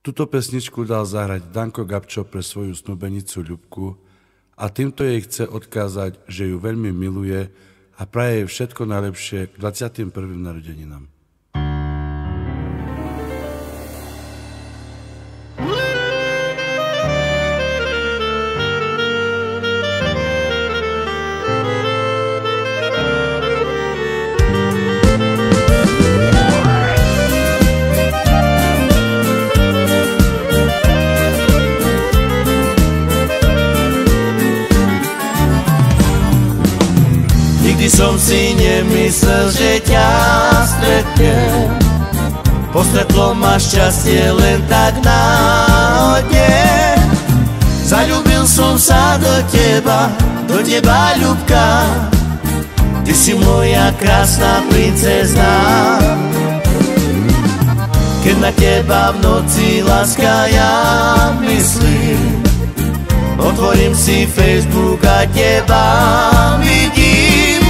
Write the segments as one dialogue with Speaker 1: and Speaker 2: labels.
Speaker 1: Tuto pesničku dal zahrať Danko Gabčo pre svoju snúbenicu Ľubku a týmto jej chce odkázať, že ju veľmi miluje a praje jej všetko najlepšie k 21. narodeninám.
Speaker 2: Nikdy som si nemyslel, že ťa stretnem. Postretlo ma šťastie len tak náhodne. Zaľúbil som sa do teba, Ľubka. Ty si moja krásna princezná. Keď na teba v noci láska ja myslím, otvorím si Facebook a teba vidím.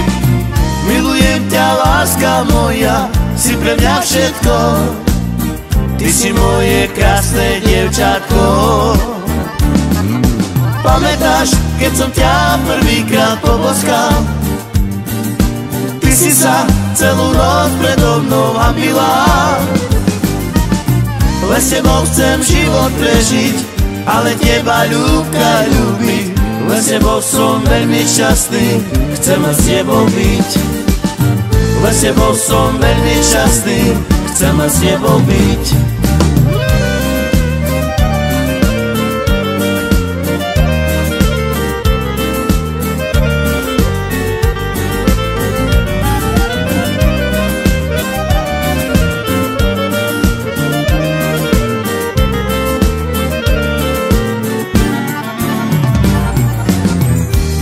Speaker 2: Milujem ťa, láska moja, si pre mňa všetko. Ty si moje krásne dievčatko. Pamätáš, keď som ťa prvýkrát poboskal? Ty si sa celú noc predo mnou hanbila. Len s tebou chcem život prežiť, ale teba, Ľubka, ľúbi. Len s tebou som veľmi šťastný, chcem s tebou byť. Len s tebou som veľmi šťastný, chcem s tebou byť.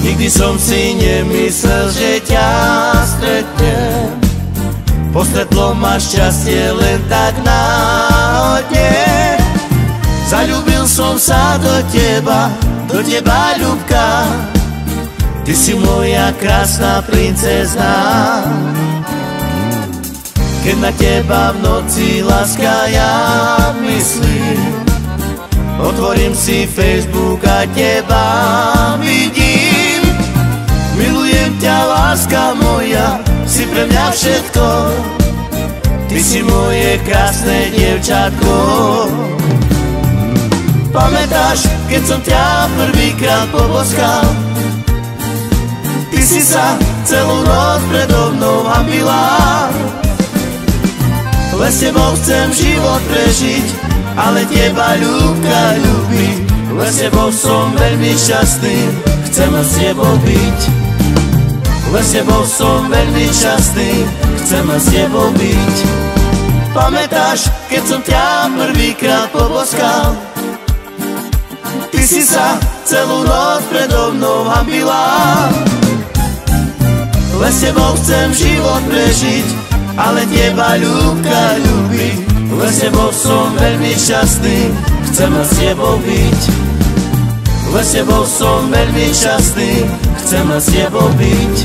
Speaker 2: Nikdy som si nemyslel, že ťa stretnem. Postretlo ma šťastie len tak náhodne. Zaľúbil som sa do teba, Ľubka. Ty si moja krásna princezná. Keď na teba v noci láska ja myslím, otvorím si Facebook a teba vidím. Milujem ťa, láska moja, si pre mňa všetko. Ty si moje krásne dievčatko. Pamätáš, keď som ťa prvýkrát poboskal? Ty si sa celú noc predo mnou hanbila. Len s tebou chcem život prežiť, ale teba, Ľubka, ľúbi. Len s tebou som veľmi šťastný, chcem s tebou byť. Len s tebou som veľmi šťastný, chcem s tebou byť. Pamätáš, keď som ťa prvýkrát poboskal? Ty si sa celú noc predo mnou hanbila. Len s tebou chcem život prežiť, ale teba, Ľubka, ľúbi. Len s tebou som veľmi šťastný, chcem s tebou byť. Len s tebou som veľmi šťastný, chcem s tebou byť.